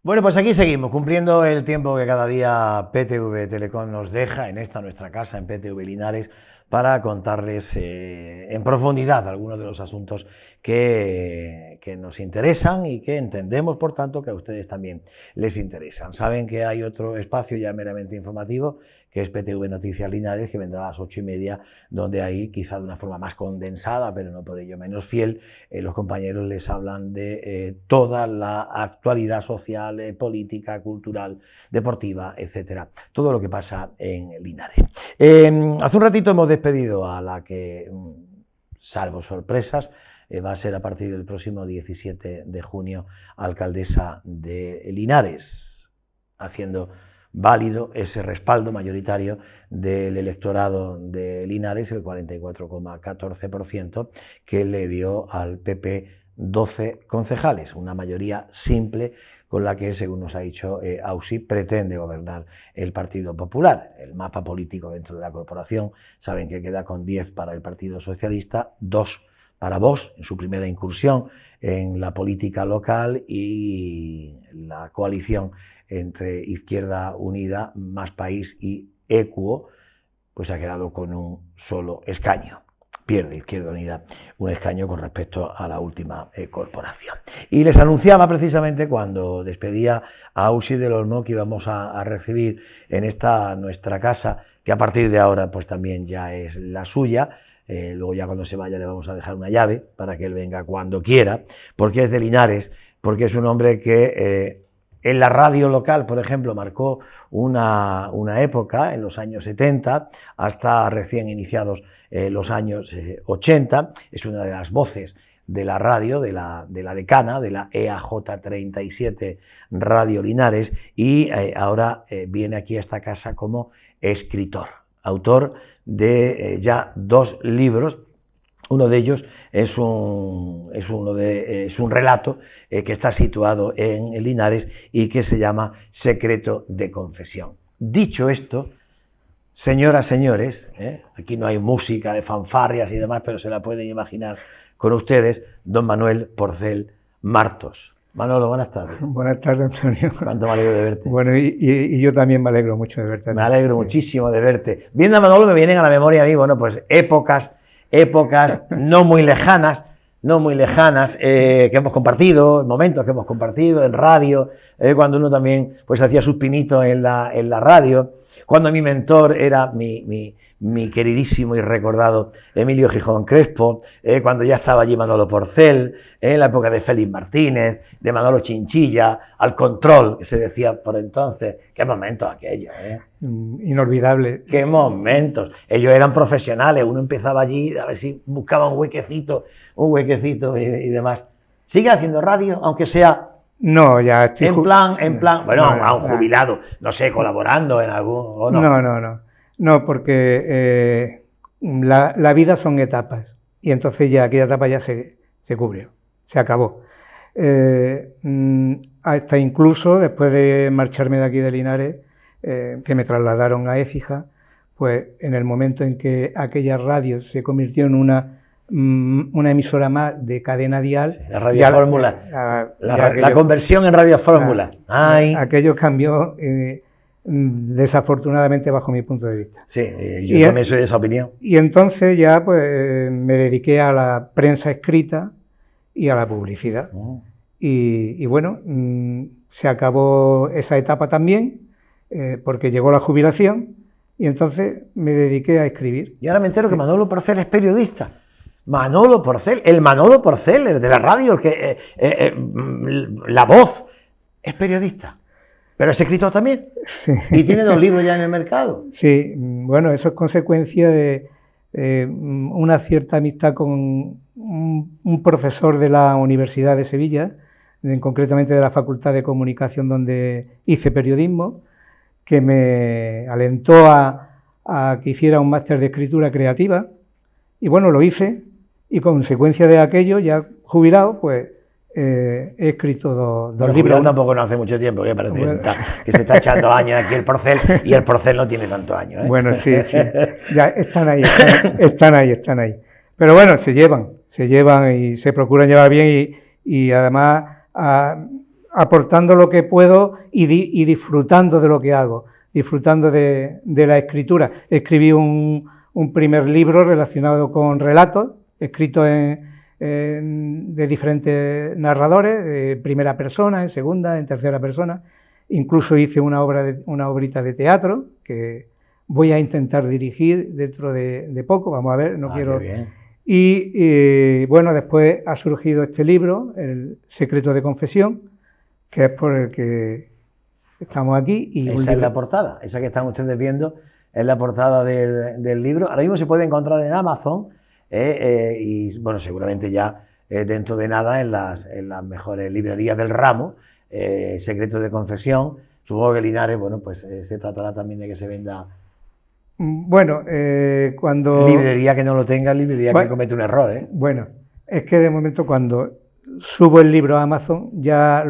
Bueno, pues aquí seguimos, cumpliendo el tiempo que cada día PTV Telecom nos deja en esta nuestra casa, en PTV Linares, para contarles en profundidad algunos de los asuntos que nos interesan y que entendemos, por tanto, que a ustedes también les interesan. Saben que hay otro espacio ya meramente informativo, que es PTV Noticias Linares, que vendrá a las 8:30, donde ahí, quizá de una forma más condensada, pero no por ello menos fiel, los compañeros les hablan de toda la actualidad social, política, cultural, deportiva, etcétera, todo lo que pasa en Linares. Hace un ratito hemos despedido a la que, salvo sorpresas, va a ser a partir del próximo 17 de junio alcaldesa de Linares, haciendo válido ese respaldo mayoritario del electorado de Linares, el 44,14%, que le dio al PP 12 concejales, una mayoría simple con la que, según nos ha dicho Ausi, pretende gobernar el Partido Popular. El mapa político dentro de la corporación, saben que queda con 10 para el Partido Socialista, 2 para Vox, en su primera incursión en la política local, y la coalición entre Izquierda Unida, Más País y Equo, pues ha quedado con un solo escaño. Pierde Izquierda Unida un escaño con respecto a la última corporación. Y les anunciaba precisamente cuando despedía a Ausi del Olmo que íbamos a recibir en esta nuestra casa, que a partir de ahora pues también ya es la suya. Luego ya cuando se vaya le vamos a dejar una llave para que él venga cuando quiera, porque es de Linares, porque es un hombre que en la radio local, por ejemplo, marcó una época en los años 70 hasta recién iniciados los años 80. Es una de las voces de la radio, de la decana, de la EAJ 37 Radio Linares, y ahora viene aquí a esta casa como escritor, autor de ya 2 libros. Uno de ellos es un relato que está situado en Linares y que se llama Secreto de Confesión. Dicho esto, señoras, señores, aquí no hay música de fanfarrias y demás, pero se la pueden imaginar con ustedes, don Manuel Porcel Martos. Manolo, buenas tardes. Buenas tardes, Antonio. Cuánto me alegro de verte. Bueno, y yo también me alegro mucho de verte. Me alegro muchísimo de verte. Viendo a Manolo me vienen a la memoria a mí, bueno, pues épocas no muy lejanas, que hemos compartido, momentos que hemos compartido en radio, cuando uno también pues hacía sus pinitos en la radio, cuando mi mentor era mi queridísimo y recordado Emilio Gijón Crespo, cuando ya estaba allí Manolo Porcel, en la época de Félix Martínez, de Manolo Chinchilla, al control, que se decía por entonces. Qué momentos aquellos, Inolvidable. Qué momentos. Ellos eran profesionales, uno empezaba allí a ver si buscaba un huequecito y demás. ¿Sigue haciendo radio, aunque sea? No, ya estoy en plan, bueno, no, a un jubilado, no sé, colaborando en algún, ¿o no? No, porque la vida son etapas, y entonces ya aquella etapa ya se cubrió, se acabó. Hasta incluso después de marcharme de aquí de Linares, que me trasladaron a Écija, pues en el momento en que aquella radio se convirtió en una emisora más de cadena dial, la Radio Fórmula, la conversión en Radio Fórmula. Aquello cambió desafortunadamente bajo mi punto de vista. Sí, yo también soy de esa opinión. Y entonces ya pues me dediqué a la prensa escrita y a la publicidad. Y bueno, se acabó esa etapa también, porque llegó la jubilación, y entonces me dediqué a escribir. Y ahora me entero que Manolo Porcel es periodista. Manolo Porcel, el de la radio, el que La Voz, es periodista. Pero es escritor también. Sí. Y tiene 2 libros ya en el mercado. Sí, bueno, eso es consecuencia de una cierta amistad con un profesor de la Universidad de Sevilla, concretamente de la Facultad de Comunicación, donde hice periodismo, que me alentó a que hiciera un máster de escritura creativa. Y bueno, lo hice, y consecuencia de aquello, ya jubilado, pues he escrito 2 libros. Tampoco no hace mucho tiempo, que parece que se está echando años aquí el Porcel, y el Porcel no tiene tanto años. Bueno, sí, ya están ahí. Pero bueno, se llevan y se procuran llevar bien, y además aportando lo que puedo y disfrutando de lo que hago, disfrutando de la escritura. Escribí un primer libro relacionado con relatos, escrito de diferentes narradores, de primera persona, en segunda, en tercera persona. Incluso hice una obrita de teatro que voy a intentar dirigir dentro de poco, vamos a ver, no quiero... Qué bien. Y bueno, después ha surgido este libro, El secreto de confesión, que es por el que estamos aquí. Y esa es la portada, esa que están ustedes viendo es la portada del libro. Ahora mismo se puede encontrar en Amazon y bueno, seguramente ya dentro de nada en las mejores librerías del ramo. Secreto de confesión. Supongo que Linares, bueno, pues se tratará también de que se venda. Bueno, cuando... Librería que no lo tenga, librería que comete un error, ¿eh? Bueno, es que de momento cuando subo el libro a Amazon ya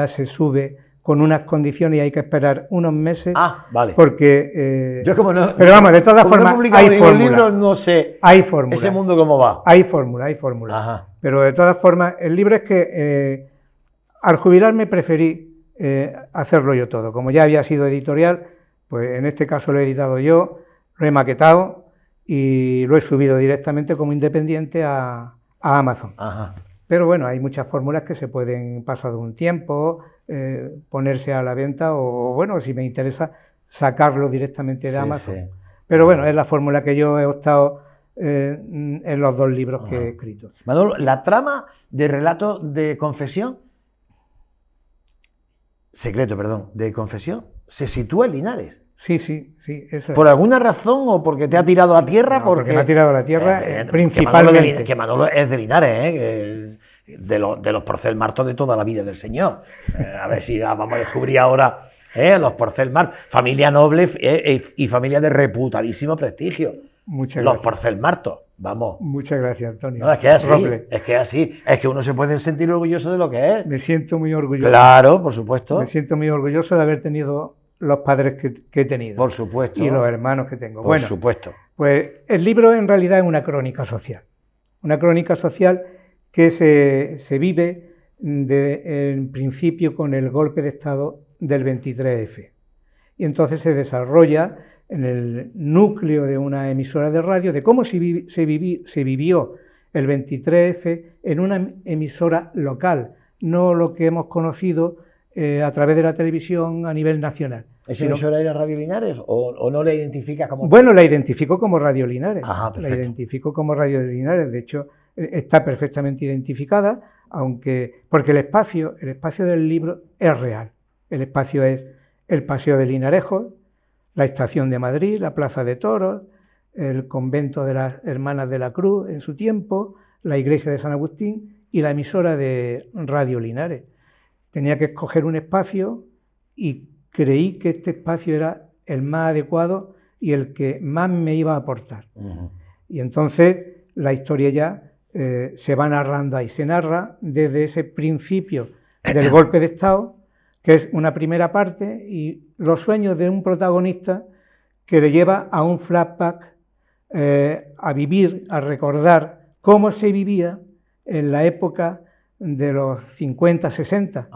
se sube con unas condiciones y hay que esperar unos meses. Ah, vale. Porque... yo como no... Pero vamos, de todas formas, no hay fórmula. No sé hay fórmula. Ese mundo cómo va. Hay fórmula. Ajá. Pero de todas formas, el libro es que al jubilarme preferí hacerlo yo todo. Como ya había sido editorial, pues en este caso lo he editado yo, lo he maquetado y lo he subido directamente como independiente a Amazon. Ajá. Pero bueno, hay muchas fórmulas que se pueden, pasado un tiempo, ponerse a la venta o bueno, si me interesa, sacarlo directamente de Amazon. Sí. Pero bueno, es la fórmula que yo he optado en los dos libros que he escrito. Manolo, la trama de relato de confesión, de confesión, se sitúa en Linares. Sí, eso es. ¿Por alguna razón o porque te ha tirado a tierra? No, porque me ha tirado a la tierra principalmente. Que Manolo es de Linares, de los Porcelmartos de toda la vida del Señor. A ver si vamos a descubrir ahora los Porcelmartos, familia noble y familia de reputadísimo prestigio. Muchas gracias. Los Porcelmartos, vamos. Muchas gracias, Antonio. No, es que es así, es que uno se puede sentir orgulloso de lo que es. Me siento muy orgulloso. Claro, por supuesto. Me siento muy orgulloso de haber tenido los padres que he tenido. Por supuesto. Y los hermanos que tengo. Por supuesto. Pues el libro en realidad es una crónica social. Una crónica social que se vive en principio con el golpe de Estado del 23F. Y entonces se desarrolla en el núcleo de una emisora de radio de cómo se vivió el 23F en una emisora local, no lo que hemos conocido a través de la televisión a nivel nacional. ¿Esa emisora era Radio Linares o no la identificas como...? Bueno, la identifico como Radio Linares. Ajá, perfecto. La identifico como Radio Linares, de hecho está perfectamente identificada, porque el espacio del libro es real. El espacio es el Paseo de Linarejo, la Estación de Madrid, la Plaza de Toros, el convento de las Hermanas de la Cruz en su tiempo, la iglesia de San Agustín y la emisora de Radio Linares. Tenía que escoger un espacio y creí que este espacio era el más adecuado y el que más me iba a aportar. Y entonces la historia ya se va narrando ahí, se narra desde ese principio del golpe de Estado, que es una primera parte, y los sueños de un protagonista que le lleva a un flashback, a vivir, a recordar cómo se vivía en la época de los 50, 60,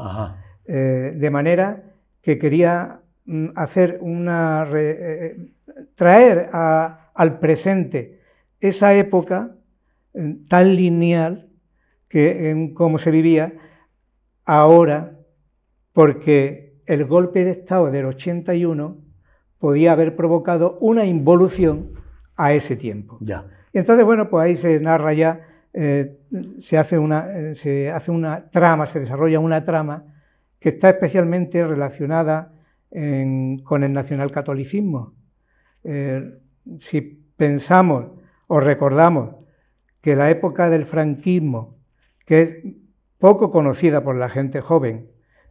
de manera que quería hacer traer al presente esa época tan lineal que cómo se vivía ahora, porque el golpe de Estado del 81 podía haber provocado una involución a ese tiempo. Ya. Y entonces, bueno, pues ahí se narra ya, se hace una trama, se desarrolla una trama que está especialmente relacionada con el nacionalcatolicismo. Si pensamos o recordamos que la época del franquismo, que es poco conocida por la gente joven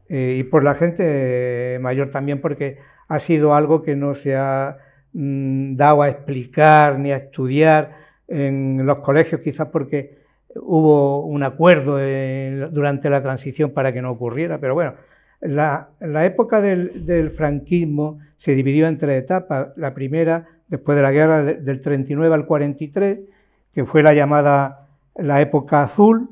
y por la gente mayor también, porque ha sido algo que no se ha dado a explicar ni a estudiar en los colegios, quizás porque hubo un acuerdo durante la transición para que no ocurriera, pero bueno, la época del franquismo se dividió en tres etapas. La primera, después de la guerra del 39 al 43, que fue la llamada la época azul,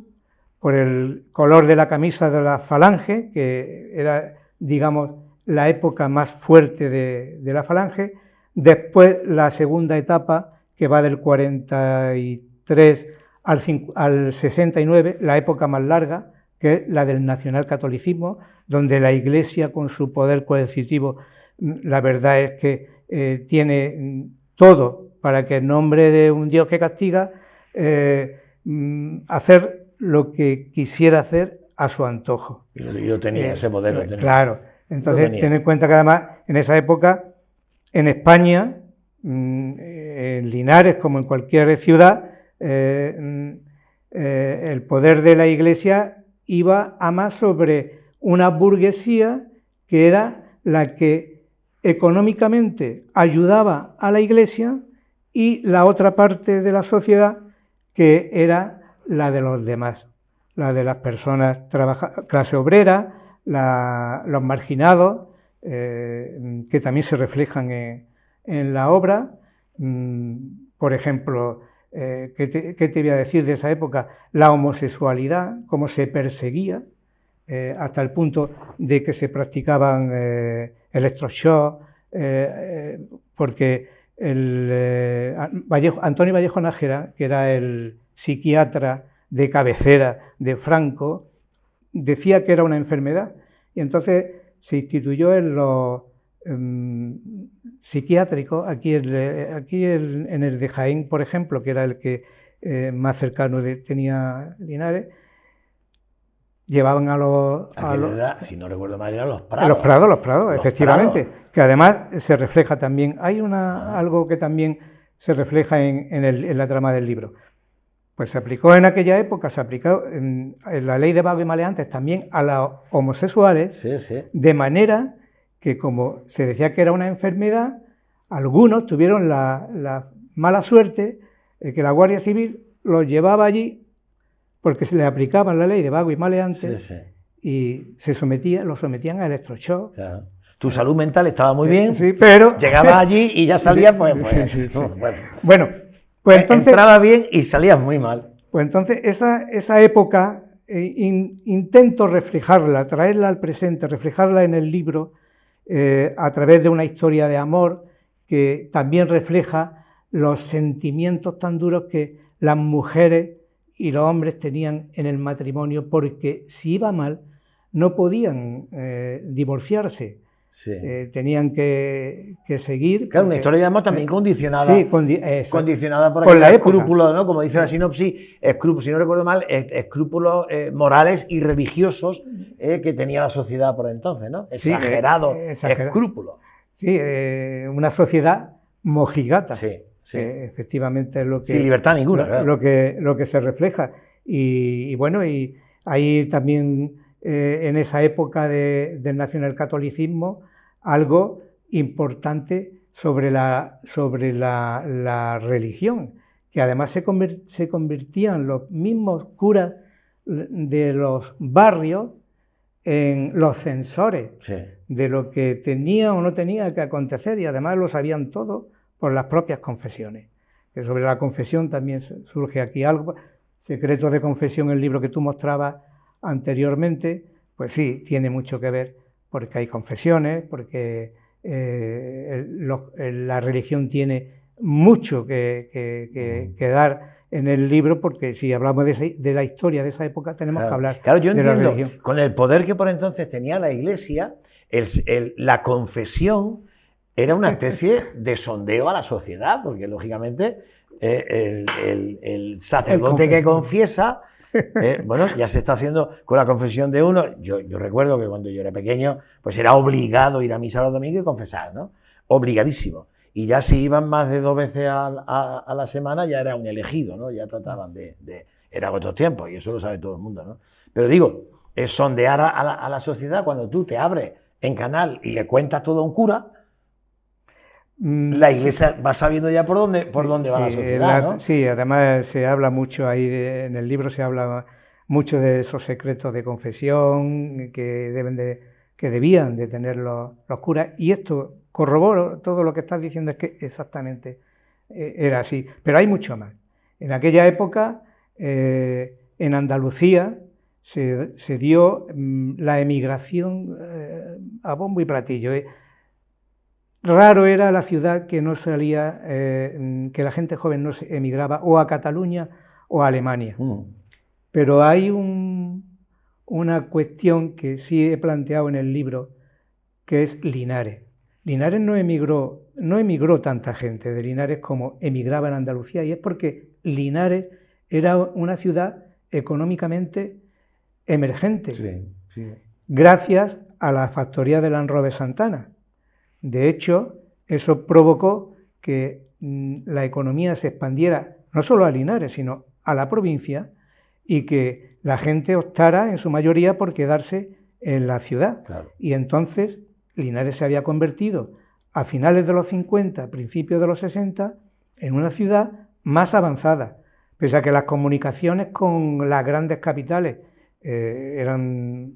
por el color de la camisa de la Falange, que era, digamos, la época más fuerte de la Falange. Después la segunda etapa, que va del 43 al 69, la época más larga, que es la del nacionalcatolicismo, donde la Iglesia, con su poder coercitivo, la verdad es que tiene todo para que en nombre de un Dios que castiga, hacer lo que quisiera hacer a su antojo. Y lo tenía, ese poder lo tenía. Claro, entonces ten en cuenta que además en esa época, en España, en Linares como en cualquier ciudad, el poder de la Iglesia iba a más sobre una burguesía que era la que económicamente ayudaba a la Iglesia, y la otra parte de la sociedad que era la de los demás, la de las personas clase obrera, los marginados, que también se reflejan en la obra. Por ejemplo, ¿qué te voy a decir de esa época? La homosexualidad, cómo se perseguía, hasta el punto de que se practicaban electroshock, porque Antonio Vallejo Nájera, que era el psiquiatra de cabecera de Franco, decía que era una enfermedad, y entonces se instituyó en los psiquiátricos, aquí en el de Jaén, por ejemplo, que era el que más cercano tenía Linares. Llevaban si no recuerdo mal, eran los Prados. Los Prados, efectivamente, Prados. Que además se refleja también, hay algo que también se refleja en la trama del libro. Pues se aplicó en aquella época, se aplicó en la ley de vagos y maleantes también a los homosexuales, de manera que, como se decía que era una enfermedad, algunos tuvieron la mala suerte de que la Guardia Civil los llevaba allí porque se le aplicaban la ley de vagos y maleantes, y los sometían a electroshock. Claro. Tu salud mental estaba muy bien, pero llegabas allí y ya salías, bueno. Pues entonces, entraba bien y salías muy mal. Pues entonces esa época intento reflejarla, traerla al presente, reflejarla en el libro a través de una historia de amor que también refleja los sentimientos tan duros que las mujeres y los hombres tenían en el matrimonio, porque si iba mal no podían divorciarse. Tenían que seguir. Claro, una historia de amor también condicionada. Condicionada por la escrúpulos, ¿no? Como dice la sinopsis, escrúpulos, si no recuerdo mal, escrúpulos morales y religiosos que tenía la sociedad por entonces, ¿no? Exagerados escrúpulos. Sí, una sociedad mojigata. Sí. Efectivamente es lo que... Sin libertad ninguna, claro. Lo que se refleja. Y bueno, y ahí también... en esa época del nacionalcatolicismo, algo importante sobre la religión, que además se convertían los mismos curas de los barrios en los censores de lo que tenía o no tenía que acontecer, y además lo sabían todo por las propias confesiones. Que sobre la confesión también surge aquí algo, Secretos de confesión, el libro que tú mostrabas anteriormente, pues sí, tiene mucho que ver, porque hay confesiones, porque la religión tiene mucho que dar en el libro, porque si hablamos de la historia de esa época tenemos que hablar yo entiendo, de la religión. Con el poder que por entonces tenía la Iglesia, la confesión era una especie de sondeo a la sociedad, porque lógicamente el sacerdote que confiesa, bueno, ya se está haciendo con la confesión de uno. Yo recuerdo que cuando yo era pequeño, pues era obligado ir a misa los domingos y confesar, ¿no? Obligadísimo. Y ya si iban más de 2 veces a la semana, ya era un elegido, ¿no? Ya trataban era otro tiempo, y eso lo sabe todo el mundo, ¿no? Pero digo, es sondear a la sociedad cuando tú te abres en canal y le cuentas todo a un cura. La Iglesia va sabiendo ya por dónde va la sociedad, ¿no? Sí, además se habla mucho ahí, en el libro se habla mucho de esos secretos de confesión que debían de tener los curas, y esto corroboro todo lo que estás diciendo, es que exactamente era así. Pero hay mucho más. En aquella época, en Andalucía, se dio la emigración a bombo y platillo. Raro era la ciudad que no salía, que la gente joven no se emigraba o a Cataluña o a Alemania. Pero hay una cuestión que sí he planteado en el libro, que es Linares. Linares no emigró tanta gente de Linares como emigraba en Andalucía, y es porque Linares era una ciudad económicamente emergente, gracias a la factoría de Land Rover Santana. De hecho, eso provocó que la economía se expandiera no solo a Linares, sino a la provincia, y que la gente optara en su mayoría por quedarse en la ciudad. Claro. Y entonces Linares se había convertido a finales de los 50, principios de los 60, en una ciudad más avanzada, pese a que las comunicaciones con las grandes capitales eran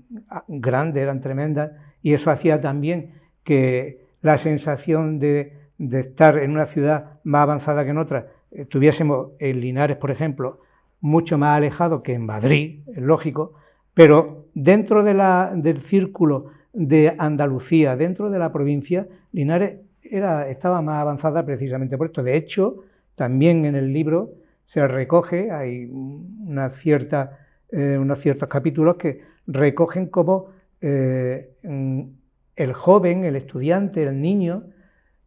grandes, eran tremendas, y eso hacía también que la sensación de estar en una ciudad más avanzada que en otra, tuviésemos en Linares, por ejemplo, mucho más alejado que en Madrid, es lógico, pero dentro del círculo de Andalucía, dentro de la provincia, Linares estaba más avanzada precisamente por esto. De hecho, también en el libro se recoge, hay unos ciertos capítulos que recogen cómo el joven, el estudiante, el niño,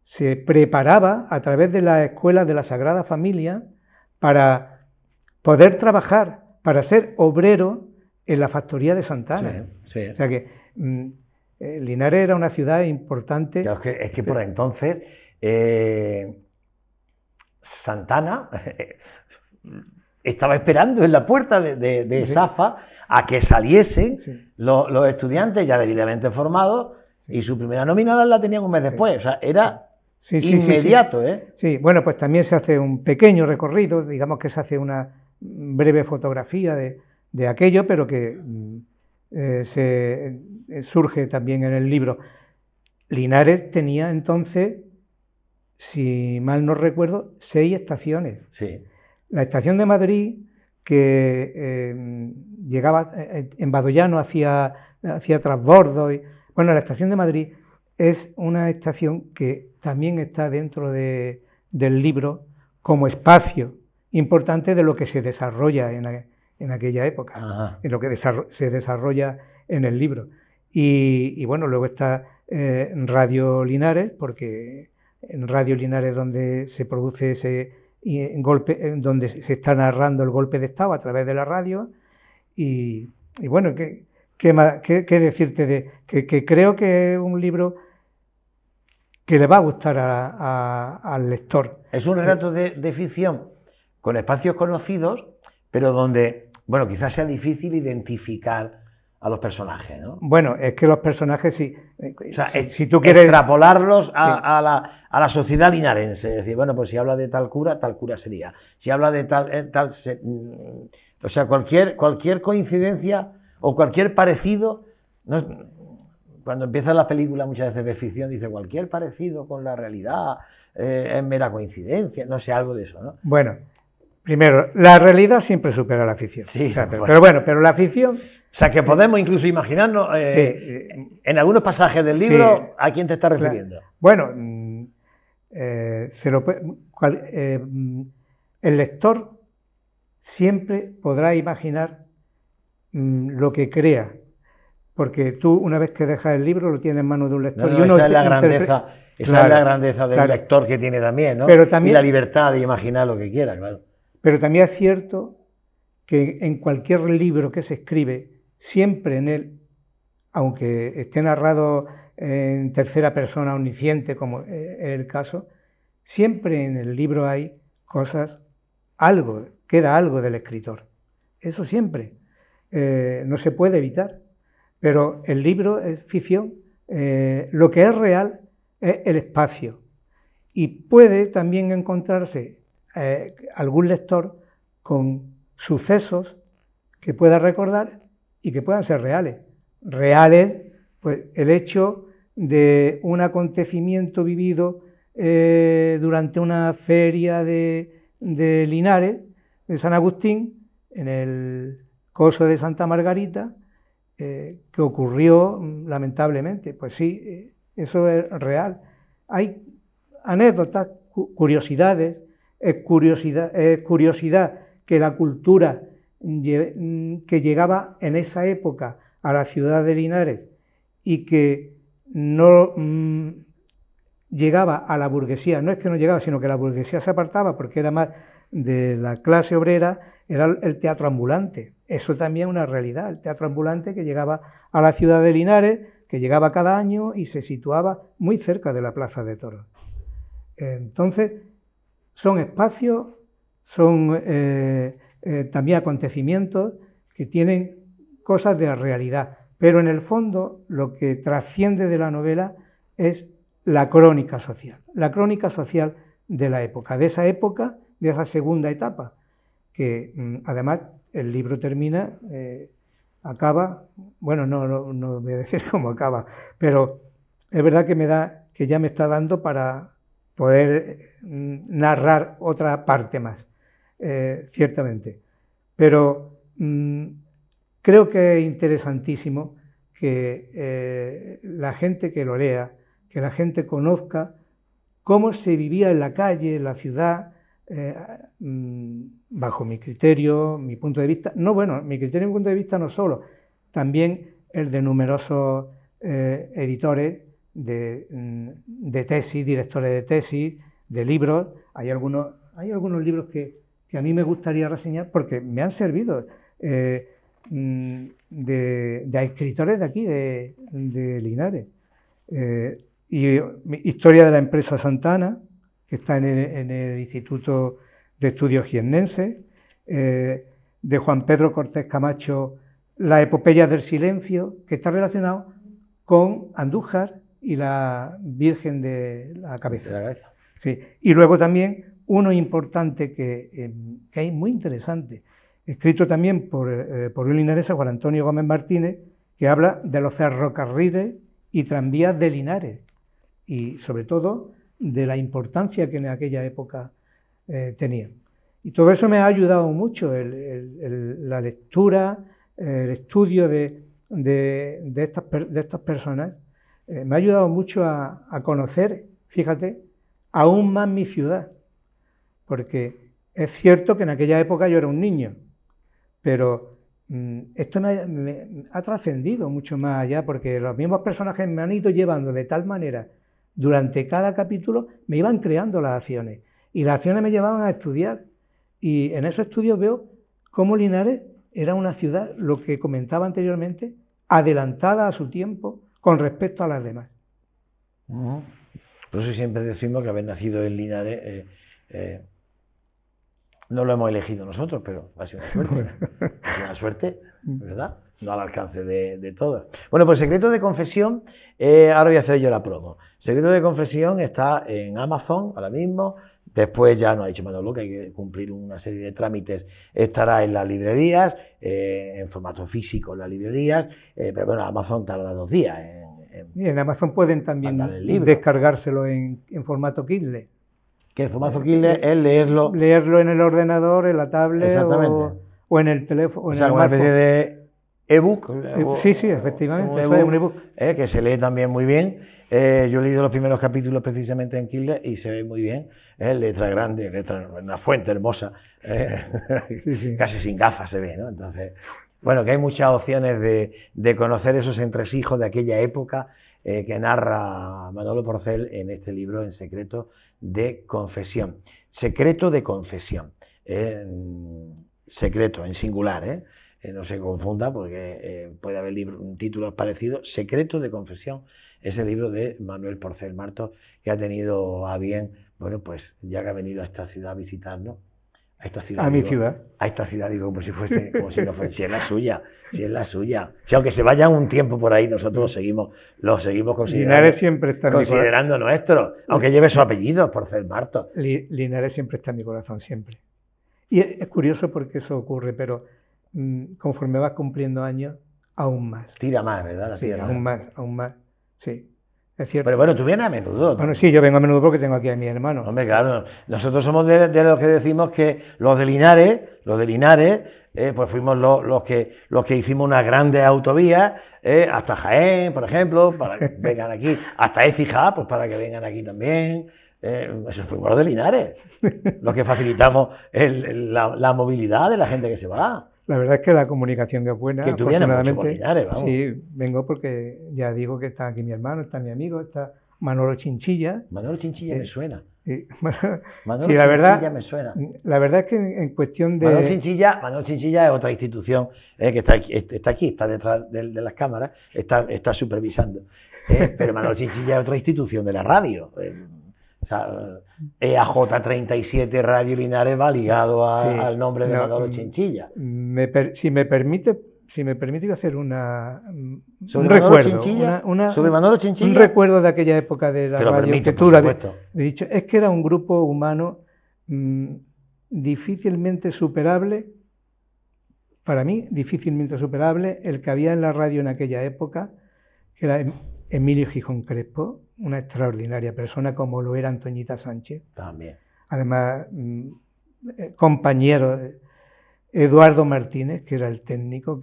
se preparaba a través de las escuelas de la Sagrada Familia para poder trabajar, para ser obrero en la factoría de Santana. Sí. O sea que Linares era una ciudad importante. Claro, es que por entonces Santana estaba esperando en la puerta de Safa a que saliesen los estudiantes ya debidamente formados, y su primera nómina la tenían un mes después. O sea, era inmediato. Sí, bueno, pues también se hace un pequeño recorrido, digamos que se hace una breve fotografía de aquello, pero que surge también en el libro. Linares tenía entonces, si mal no recuerdo, 6 estaciones. Sí. La estación de Madrid, que llegaba en Badoyano hacia transbordo. Bueno, la estación de Madrid es una estación que también está dentro del libro como espacio importante de lo que se desarrolla en aquella época, en lo que se desarrolla en el libro. Y bueno, luego está Radio Linares, porque en Radio Linares donde se produce ese golpe, donde se está narrando el golpe de Estado a través de la radio. Y bueno, ¿qué decirte que creo que es un libro que le va a gustar al lector? Es un relato de ficción con espacios conocidos, pero donde, bueno, quizás sea difícil identificar a los personajes, ¿no? Bueno, es que los personajes, sí. O sea, si tú quieres extrapolarlos a la sociedad linarense, es decir, bueno, pues si habla de tal cura sería. Si habla de o sea, cualquier coincidencia o cualquier parecido, cuando empiezan las películas muchas veces de ficción, dice cualquier parecido con la realidad es mera coincidencia, no sé, algo de eso, ¿no? Bueno, primero, la realidad siempre supera la ficción. Sí, o sea, pero la ficción... O sea, que podemos incluso imaginarnos en algunos pasajes del libro a quién te estás refiriendo. Bueno, el lector siempre podrá imaginar lo que crea, porque tú una vez que dejas el libro lo tienes en manos de un lector. Esa es la grandeza del lector que tiene también, ¿no? Y la libertad de imaginar lo que quiera, claro. Pero también es cierto que en cualquier libro que se escribe, siempre en él, aunque esté narrado en tercera persona omnisciente, como es el caso, siempre en el libro hay cosas, queda algo del escritor. Eso siempre. No se puede evitar. Pero el libro es ficción. Lo que es real es el espacio. Y puede también encontrarse algún lector con sucesos que pueda recordar y que puedan ser reales. Reales, pues el hecho de un acontecimiento vivido durante una feria de Linares, de San Agustín, coso de Santa Margarita, que ocurrió lamentablemente. Pues sí, eso es real. Hay anécdotas, curiosidades, es curiosidad que la cultura que llegaba en esa época a la ciudad de Linares y que no llegaba a la burguesía, no es que no llegaba, sino que la burguesía se apartaba porque era más de la clase obrera, era el teatro ambulante. Eso también es una realidad, el teatro ambulante que llegaba a la ciudad de Linares, que llegaba cada año y se situaba muy cerca de la Plaza de Toros. Entonces, son espacios, son también acontecimientos que tienen cosas de la realidad, pero en el fondo lo que trasciende de la novela es la crónica social de la época, de esa segunda etapa, que además el libro termina, acaba, bueno, no voy a decir cómo acaba, pero es verdad que ya me está dando para poder narrar otra parte más, ciertamente. Pero creo que es interesantísimo que la gente que lo lea, que la gente conozca cómo se vivía en la calle, en la ciudad, bajo mi criterio, mi punto de vista. No, bueno, mi criterio y mi punto de vista no solo, también el de numerosos editores de tesis, directores de tesis, de libros. Hay algunos libros que a mí me gustaría reseñar porque me han servido, de escritores de aquí, de Linares. Y Historia de la empresa Santana, que está en el Instituto de Estudios Jiennenses, de Juan Pedro Cortés Camacho, La epopeya del silencio, que está relacionado con Andújar y la Virgen de la Cabeza. Sí. Y luego también uno importante que es muy interesante, escrito también por un linarense, Juan Antonio Gómez Martínez, que habla de los ferrocarriles y tranvías de Linares y sobre todo de la importancia que en aquella época tenían. Y todo eso me ha ayudado mucho, la lectura, el estudio de estas personas, me ha ayudado mucho a conocer, fíjate, aún más mi ciudad, porque es cierto que en aquella época yo era un niño, pero esto me ha trascendido mucho más allá, porque los mismos personajes me han ido llevando de tal manera, durante cada capítulo me iban creando las acciones, y las acciones me llevaban a estudiar, y en esos estudios veo cómo Linares era una ciudad, lo que comentaba anteriormente, adelantada a su tiempo con respecto a las demás. Por eso siempre decimos que haber nacido en Linares no lo hemos elegido nosotros, pero ha sido una suerte. Ha sido una suerte, ¿verdad? No al alcance de todos. Bueno, pues Secreto de Confesión, ahora voy a hacer yo la promo. Secreto de Confesión está en Amazon ahora mismo. Después ya nos ha dicho Manolo que hay que cumplir una serie de trámites. Estará en las librerías, en formato físico en las librerías, pero bueno, Amazon tarda 2 días. Y en Amazon pueden también descargárselo en formato Kindle. Que el formato Kindle es leerlo. Leerlo en el ordenador, en la tablet o en el teléfono. O sea, una especie de ebook. Sí, efectivamente, eso es un ebook. Que se lee también muy bien. Yo he leído los primeros capítulos precisamente en Kindle y se ve muy bien. Letra grande, una fuente hermosa. Sí. Casi sin gafas se ve, ¿no? Entonces, bueno, que hay muchas opciones de conocer esos entresijos de aquella época que narra Manolo Porcel en este libro, En Secreto de Confesión. Secreto de Confesión. Secreto, en singular, no se confunda porque puede haber títulos parecidos. Secreto de Confesión es el libro de Manuel Porcel Martos, que ha tenido a bien, bueno, pues ya que ha venido a esta ciudad a visitarnos, mi ciudad. A esta ciudad, digo, como si no fuese, si es la suya. Si aunque se vayan un tiempo por ahí, nosotros lo seguimos considerando. Linares siempre está en considerando nuestro, aunque lleve su apellido, Porcel Martos. Linares siempre está en mi corazón, siempre. Y es curioso porque eso ocurre, pero conforme vas cumpliendo años, aún más. Tira más, ¿verdad? Sí, aún más, sí. es cierto. Pero bueno, tú vienes a menudo. Bueno, sí, yo vengo a menudo porque tengo aquí a mi hermano. Hombre, claro, nosotros somos de los que decimos que los de Linares, pues fuimos los que hicimos unas grandes autovías, hasta Jaén, por ejemplo, para que vengan aquí, hasta Écija, pues para que vengan aquí también. Eso fuimos los de Linares, los que facilitamos la movilidad de la gente que se va. La verdad es que la comunicación es buena, Que tú vienes mucho afortunadamente. por Linares, vamos. Sí, vengo porque ya digo que está aquí mi hermano, está mi amigo, está Manolo Chinchilla. Manolo Chinchilla me suena. Sí, Manolo sí, la Chinchilla me suena. verdad es que en cuestión de... Manolo Chinchilla es otra institución que está aquí, está detrás de las cámaras, está supervisando. Pero Manolo Chinchilla es otra institución de la radio. O sea, EAJ37 Radio Linares va ligado al nombre de Manolo Chinchilla. Si me permite, voy a hacer un recuerdo. Sobre Manolo Chinchilla. Un recuerdo de aquella época de la radio que tú has dicho. Es que era un grupo humano difícilmente superable, para mí, difícilmente superable, el que había en la radio en aquella época, que era Emilio Gijón Crespo, una extraordinaria persona, como lo era Antoñita Sánchez. También. Además, compañero Eduardo Martínez, que era el técnico,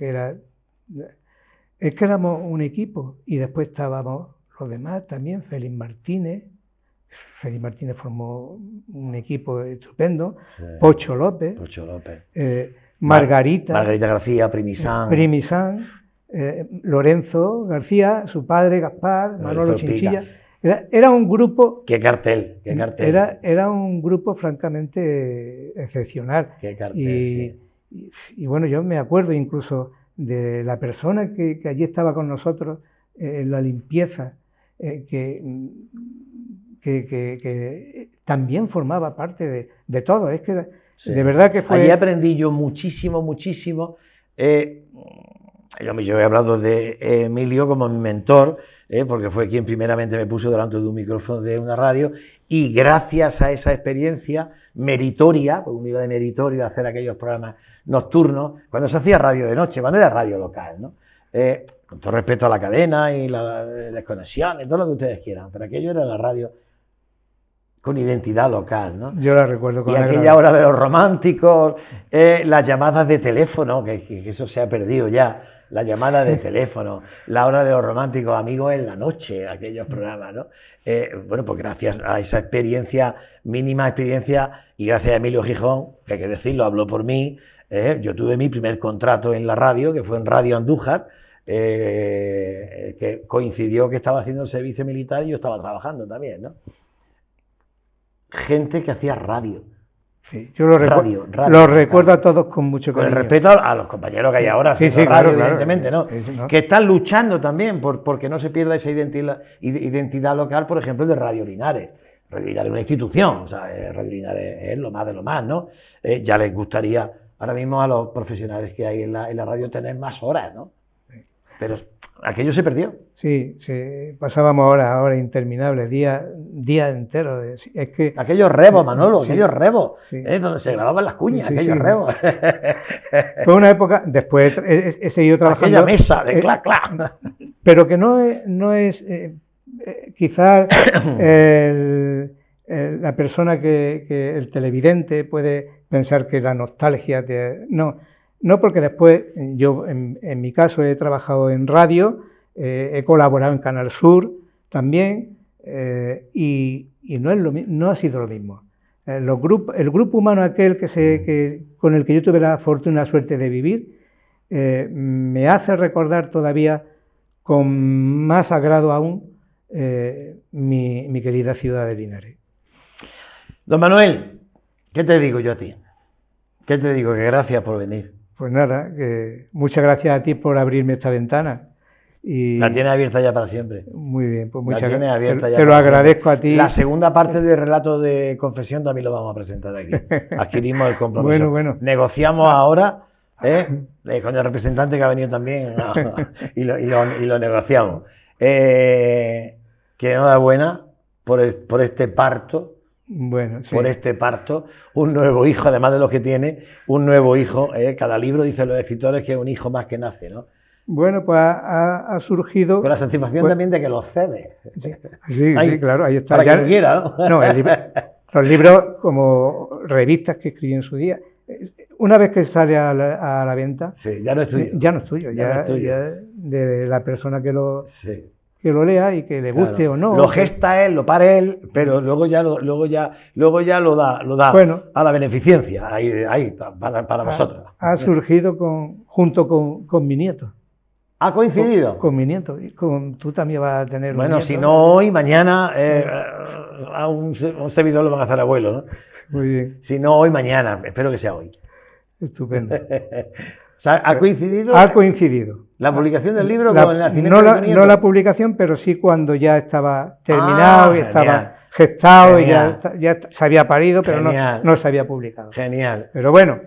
es que éramos un equipo, y después estábamos los demás también, Félix Martínez formó un equipo estupendo, sí. Pocho López. Margarita García, Primisán, Lorenzo García, su padre Gaspar, Manolo Chinchilla. Era un grupo... ¡Qué cartel! Era un grupo francamente excepcional. ¡Qué cartel! Y bueno, yo me acuerdo incluso de la persona que allí estaba con nosotros en la limpieza, que también formaba parte de todo. Es que sí. De verdad que fue... Allí aprendí yo muchísimo. Yo he hablado de Emilio como mi mentor, porque fue quien primeramente me puso delante de un micrófono de una radio, y gracias a esa experiencia meritoria, porque uno iba de meritorio a hacer aquellos programas nocturnos, cuando se hacía radio de noche, cuando era radio local, ¿no? Con todo respeto a la cadena y las conexiones, todo lo que ustedes quieran, pero aquello era la radio con identidad local, ¿no? Yo la recuerdo con y aquella hora de los románticos, las llamadas de teléfono, que eso se ha perdido ya, la llamada de teléfono, la hora de los románticos, amigos en la noche, aquellos programas, ¿no? Bueno, pues gracias a esa experiencia, mínima experiencia, y gracias a Emilio Gijón, que hay que decirlo, habló por mí, yo tuve mi primer contrato en la radio, que fue en Radio Andújar, que coincidió que estaba haciendo el servicio militar y yo estaba trabajando también, ¿no? Gente que hacía radio. Sí, yo lo recuerdo a todos con mucho cariño. Con el respeto a los compañeros que hay ahora, sí, radio, claro, evidentemente, ¿no? ¿no? Que están luchando también porque no se pierda esa identidad local, por ejemplo, de Radio Linares. Radio Linares es una institución, o sea, Radio Linares es lo más de lo más, ¿no? Ya les gustaría ahora mismo a los profesionales que hay en la radio tener más horas, ¿no? Pero aquello se perdió. Sí, pasábamos horas interminables, días enteros. Es que aquellos rebos, Manolo, aquellos rebos, donde se grababan las cuñas, aquellos rebos. Fue una época, después he seguido trabajando. Aquella mesa de clac, clac. Pero que no es quizás la persona que el televidente puede pensar que la nostalgia... No, porque después yo, en mi caso, he trabajado en radio, he colaborado en Canal Sur también, y no ha sido lo mismo. El grupo humano aquel con el que yo tuve la fortuna y la suerte de vivir, me hace recordar todavía con más agrado aún mi querida ciudad de Linares. Don Manuel, ¿qué te digo yo a ti? ¿Qué te digo? Que gracias por venir. Pues nada, que muchas gracias a ti por abrirme esta ventana. Y la tienes abierta ya para siempre. Muy bien, pues muchas gracias. Te lo agradezco a ti. La segunda parte del relato de confesión también lo vamos a presentar aquí. Adquirimos el compromiso. Bueno. Negociamos ahora con el representante que ha venido también y lo negociamos. Que enhorabuena por este parto. Bueno, sí. Por este parto, un nuevo hijo, además de los que tiene, un nuevo hijo. Cada libro dice los escritores que es un hijo más que nace, ¿no? Bueno, pues ha surgido... Con la satisfacción pues, también de que los cede. Sí, claro, ahí está. Para que lo quiera, ¿no? No, los libros como revistas que escribí en su día, una vez que sale a la venta, sí, ya no es tuyo. Ya no es tuyo, ya no es tuyo. Ya de la persona que lo lea y que le claro. guste o no. Lo gesta él, lo para él, pero luego ya lo da bueno, a la beneficencia, ahí para vosotros. Ha surgido junto con mi nieto. ¿Ha coincidido? Con mi nieto. Y tú también vas a tener bueno, un nieto. Si no hoy, mañana a un servidor lo van a hacer abuelo, ¿no? Muy bien. Si no hoy, mañana. Espero que sea hoy. Estupendo. O sea, ¿ha coincidido? Ha coincidido. ¿La publicación del libro con el nacimiento de tu nieto? No la publicación, pero sí cuando ya estaba terminado y estaba gestado y ya se había parido, pero no se había publicado. Genial. Pero bueno,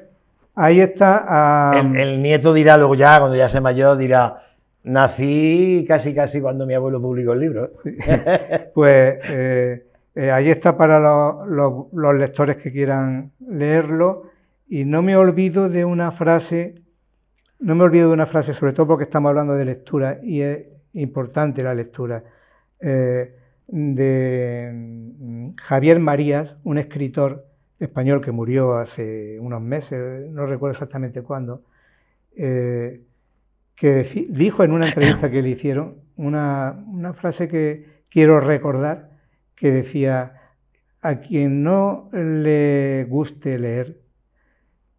ahí está. El nieto dirá luego ya, cuando ya sea mayor, dirá, nací casi cuando mi abuelo publicó el libro. Pues ahí está para los lectores que quieran leerlo. Y no me olvido de una frase, sobre todo porque estamos hablando de lectura y es importante la lectura, de Javier Marías, un escritor español que murió hace unos meses, no recuerdo exactamente cuándo, que dijo en una entrevista que le hicieron una frase que quiero recordar, que decía: a quien no le guste leer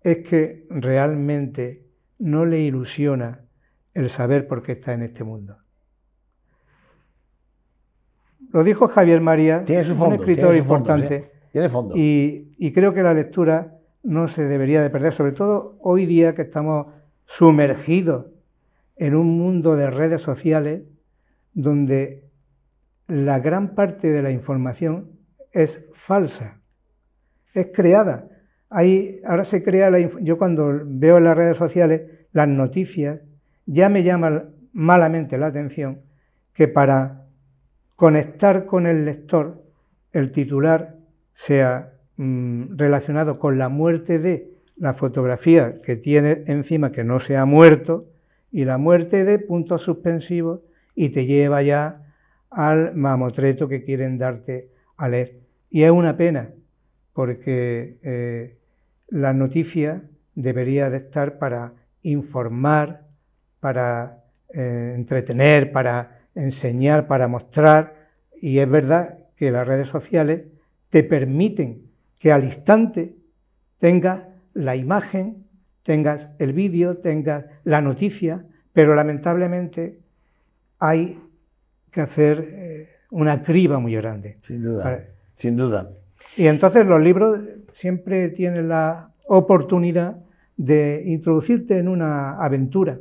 es que realmente no le ilusiona el saber por qué está en este mundo. Lo dijo Javier Marías, un escritor importante, tiene fondo. Y creo que la lectura no se debería de perder, sobre todo hoy día que estamos sumergidos en un mundo de redes sociales donde la gran parte de la información es falsa, es creada. Ahora se crea yo cuando veo en las redes sociales las noticias, ya me llama malamente la atención que para conectar con el lector el titular sea relacionado con la muerte de la fotografía que tiene encima que no se ha muerto y la muerte de puntos suspensivos y te lleva ya al mamotreto que quieren darte a leer. Y es una pena porque la noticia debería de estar para informar, para entretener, para enseñar, para mostrar, y es verdad que las redes sociales te permiten que al instante tengas la imagen, tengas el vídeo, tengas la noticia, pero lamentablemente hay que hacer una criba muy grande. Sin duda, sin duda. Y entonces los libros siempre tienen la oportunidad de introducirte en una aventura.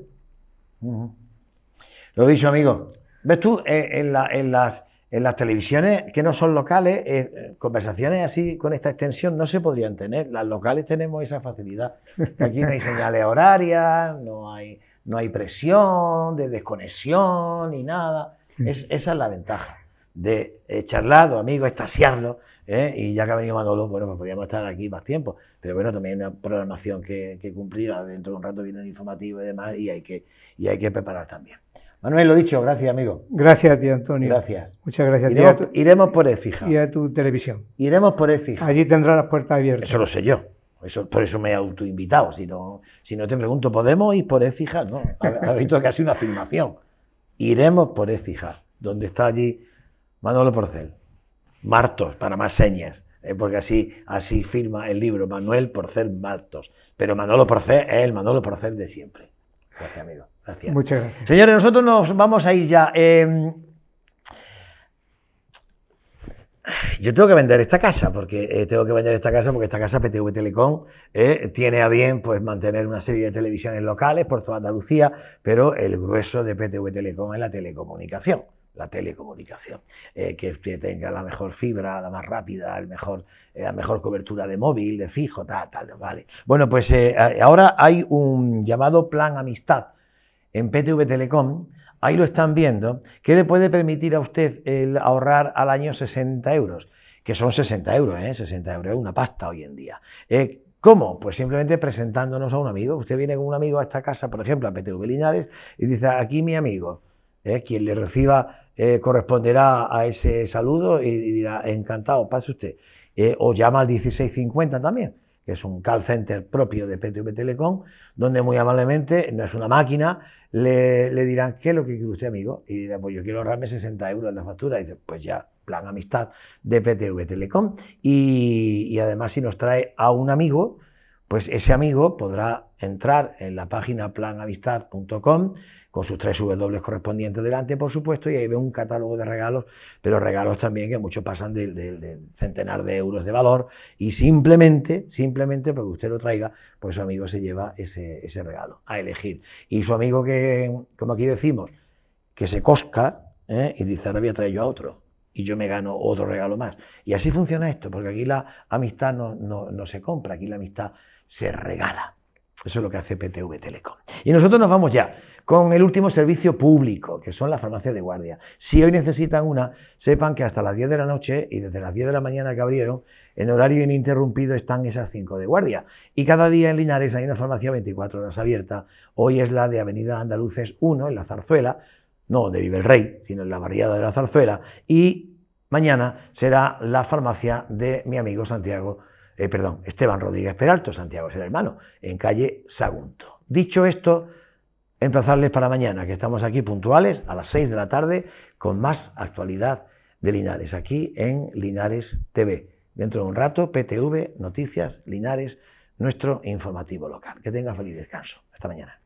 Lo dicho, amigo. ¿Ves tú en las televisiones que no son locales, conversaciones así con esta extensión no se podrían tener? Las locales tenemos esa facilidad. Aquí no hay señales horarias, no hay presión de desconexión ni nada. Esa es la ventaja de charlar, los amigos, extasiarlos. Y ya que ha venido Manolo, bueno, pues podríamos estar aquí más tiempo, pero bueno, también hay una programación que cumplir. Dentro de un rato viene el informativo y demás, y hay que preparar también. Manuel, lo dicho, gracias, amigo. Gracias a ti, Antonio. Gracias. Muchas gracias. Iremos por Écija. Y a tu televisión. Iremos por Écija. Allí tendrás las puertas abiertas. Eso lo sé yo. Por eso me he autoinvitado. Si no te pregunto, ¿podemos ir por Écija? No, has visto que ha sido una afirmación. Iremos por Écija, donde está allí Manolo Porcel. Martos, para más señas, porque así firma el libro, Manuel Porcel Martos. Pero Manolo Porcel es el Manolo Porcel de siempre. Gracias, amigo. Gracias. Muchas gracias. Señores, nosotros nos vamos a ir ya. Yo tengo que vender esta casa, porque esta casa PTV Telecom tiene a bien pues mantener una serie de televisiones locales por toda Andalucía, pero el grueso de PTV Telecom es la telecomunicación. Que tenga la mejor fibra, la más rápida, la mejor cobertura de móvil, de fijo, tal, vale. Bueno, pues ahora hay un llamado Plan Amistad en PTV Telecom, ahí lo están viendo, que le puede permitir a usted ahorrar al año 60 euros, que son 60 euros, 60 euros es una pasta hoy en día. ¿Cómo? Pues simplemente presentándonos a un amigo. Usted viene con un amigo a esta casa, por ejemplo, a PTV Linares, y dice, aquí mi amigo. Quien le reciba corresponderá a ese saludo y dirá, encantado, pase usted. O llama al 1650 también, que es un call center propio de PTV Telecom, donde muy amablemente, no es una máquina, le dirán, ¿qué es lo que quiere usted, amigo? Y dirá, pues yo quiero ahorrarme 60 euros en la factura. Y dice, pues ya, plan amistad de PTV Telecom. Y además, si nos trae a un amigo, pues ese amigo podrá entrar en la página planamistad.com con sus 3 W correspondientes delante, por supuesto, y ahí ve un catálogo de regalos, pero regalos también que muchos pasan del centenar de euros de valor, y simplemente porque usted lo traiga, pues su amigo se lleva ese regalo a elegir. Y su amigo que, como aquí decimos, que se cosca, y dice, ahora voy a traer yo a otro, y yo me gano otro regalo más. Y así funciona esto, porque aquí la amistad no se compra, aquí la amistad se regala. Eso es lo que hace PTV Telecom. Y nosotros nos vamos ya con el último servicio público, que son las farmacias de guardia. Si hoy necesitan una, sepan que hasta las 10 de la noche y desde las 10 de la mañana que abrieron, en horario ininterrumpido están esas 5 de guardia. Y cada día en Linares hay una farmacia 24 horas abierta. Hoy es la de Avenida Andaluces 1, en la Zarzuela, no donde vive el rey, sino en la barriada de la Zarzuela. Y mañana será la farmacia de mi amigo Esteban Rodríguez Peralto, Santiago es el hermano, en calle Sagunto. Dicho esto, emplazarles para mañana, que estamos aquí puntuales a las 6 de la tarde con más actualidad de Linares, aquí en Linares TV. Dentro de un rato, PTV, Noticias, Linares, nuestro informativo local. Que tenga feliz descanso. Hasta mañana.